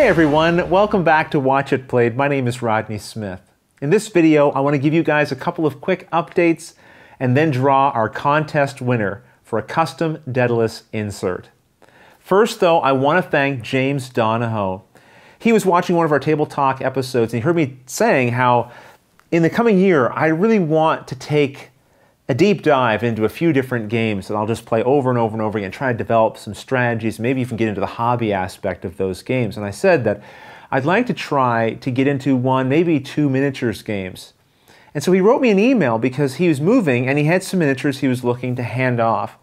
Hey everyone, welcome back to Watch It Played. My name is Rodney Smith. In this video, I want to give you guys a couple of quick updates and then draw our contest winner for a custom Daedalus insert. First though, I want to thank James Donahoe. He was watching one of our Table Talk episodes and he heard me saying how in the coming year, I really want to take a deep dive into a few different games that I'll just play over and over and over again, try to develop some strategies, maybe even get into the hobby aspect of those games. And I said that I'd like to try to get into one, maybe two miniatures games. And so he wrote me an email because he was moving and he had some miniatures he was looking to hand off.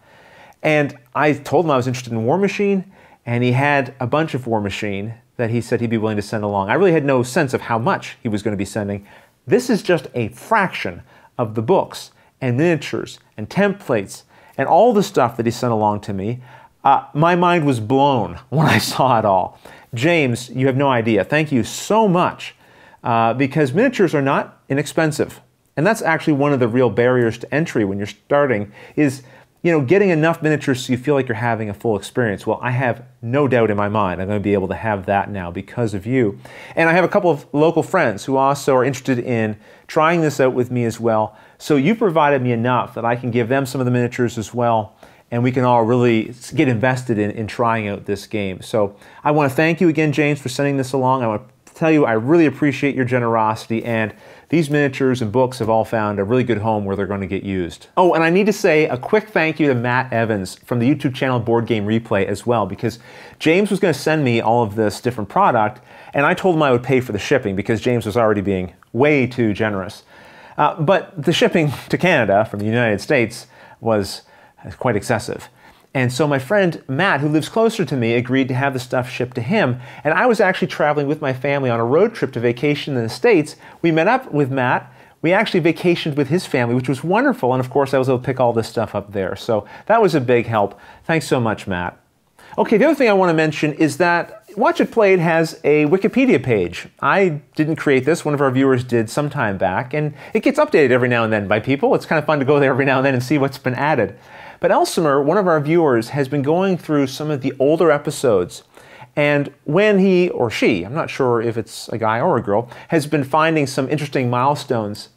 And I told him I was interested in War Machine, and he had a bunch of War Machine that he said he'd be willing to send along. I really had no sense of how much he was going to be sending. This is just a fraction of the books and miniatures and templates and all the stuff that he sent along to me. My mind was blown when I saw it all. James, you have no idea. Thank you so much, because miniatures are not inexpensive. And that's actually one of the real barriers to entry when you're starting is, you know, getting enough miniatures so you feel like you're having a full experience. Well, I have no doubt in my mind I'm going to be able to have that now because of you. And I have a couple of local friends who also are interested in trying this out with me as well. So you provided me enough that I can give them some of the miniatures as well, and we can all really get invested in trying out this game. So I want to thank you again, James, for sending this along. I want to tell you I really appreciate your generosity, and these miniatures and books have all found a really good home where they're going to get used. Oh, and I need to say a quick thank you to Matt Evans from the YouTube channel Board Game Replay as well, because James was going to send me all of this different product, and I told him I would pay for the shipping because James was already being way too generous. But the shipping to Canada from the United States was quite excessive. And so my friend Matt, who lives closer to me, agreed to have the stuff shipped to him. And I was actually traveling with my family on a road trip to vacation in the States. We met up with Matt. We actually vacationed with his family, which was wonderful. And of course, I was able to pick all this stuff up there. So that was a big help. Thanks so much, Matt. Okay, the other thing I want to mention is that Watch It Played has a Wikipedia page. I didn't create this, one of our viewers did some time back, and it gets updated every now and then by people. It's kind of fun to go there every now and then and see what's been added. But Elsimer, one of our viewers, has been going through some of the older episodes, and when he or she, I'm not sure if it's a guy or a girl, has been finding some interesting milestones,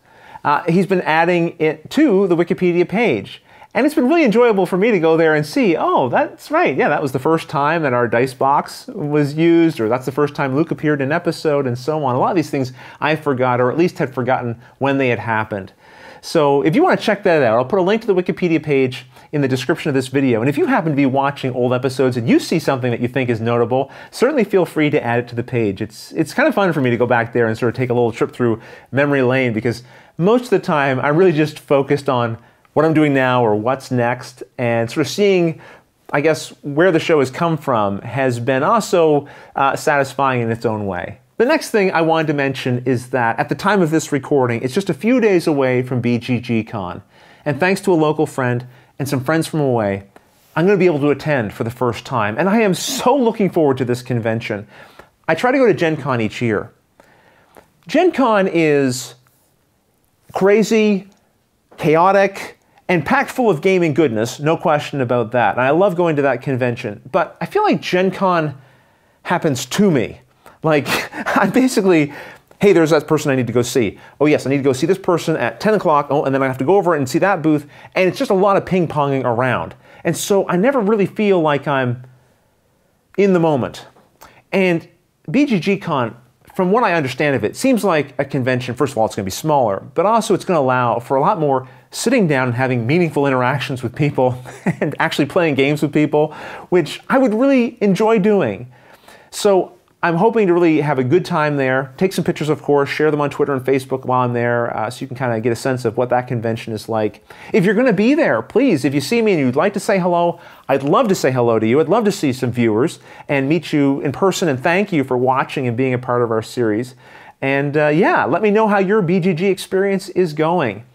he's been adding it to the Wikipedia page. And it's been really enjoyable for me to go there and see, oh, that's right, yeah, that was the first time that our dice box was used, or that's the first time Luke appeared in an episode, and so on. A lot of these things I forgot, or at least had forgotten when they had happened. So if you want to check that out, I'll put a link to the Wikipedia page in the description of this video. And if you happen to be watching old episodes and you see something that you think is notable, certainly feel free to add it to the page. It's kind of fun for me to go back there and sort of take a little trip through memory lane, because most of the time I'm really just focused on what I'm doing now or what's next, and sort of seeing, I guess, where the show has come from has been also satisfying in its own way. The next thing I wanted to mention is that at the time of this recording, it's just a few days away from BGG Con. And thanks to a local friend and some friends from away, I'm going to be able to attend for the first time. And I am so looking forward to this convention. I try to go to Gen Con each year. Gen Con is crazy, chaotic, and packed full of gaming goodness, no question about that. And I love going to that convention. But I feel like Gen Con happens to me. Like, I'm basically, hey, there's that person I need to go see. Oh yes, I need to go see this person at 10 o'clock. Oh, and then I have to go over and see that booth. And it's just a lot of ping-ponging around. And so I never really feel like I'm in the moment. And BGG Con, from what I understand of it, seems like a convention. First of all, it's going to be smaller, but also it's going to allow for a lot more sitting down and having meaningful interactions with people and actually playing games with people, which I would really enjoy doing. So I'm hoping to really have a good time there, take some pictures, of course, share them on Twitter and Facebook while I'm there, so you can kind of get a sense of what that convention is like. If you're going to be there, please, if you see me and you'd like to say hello, I'd love to say hello to you. I'd love to see some viewers and meet you in person, and thank you for watching and being a part of our series. And yeah, let me know how your BGG experience is going.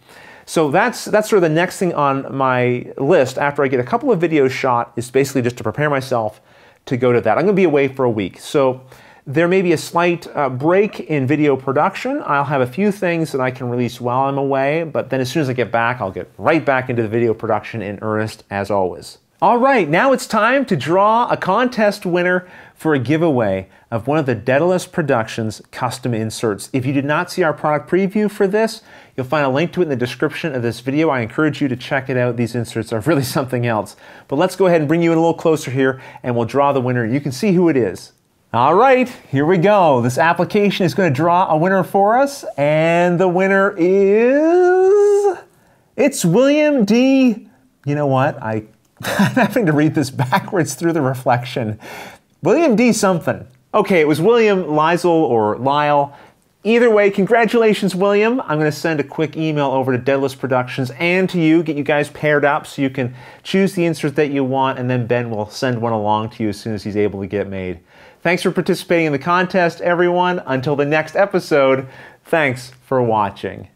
So that's sort of the next thing on my list after I get a couple of videos shot, is basically just to prepare myself to go to that. I'm going to be away for a week, so there may be a slight break in video production. I'll have a few things that I can release while I'm away, but then as soon as I get back, I'll get right back into the video production in earnest as always. All right, now it's time to draw a contest winner for a giveaway of one of the Daedalus Productions custom inserts. If you did not see our product preview for this, you'll find a link to it in the description of this video. I encourage you to check it out. These inserts are really something else. But let's go ahead and bring you in a little closer here and we'll draw the winner. You can see who it is. All right, here we go. This application is going to draw a winner for us, and the winner is... It's William D. You know what? I'm having to read this backwards through the reflection. William D. something. Okay, it was William Liesel or Lyle. Either way, congratulations, William. I'm going to send a quick email over to Daedalus Productions and to you, get you guys paired up so you can choose the insert that you want, and then Ben will send one along to you as soon as he's able to get made. Thanks for participating in the contest, everyone. Until the next episode, thanks for watching.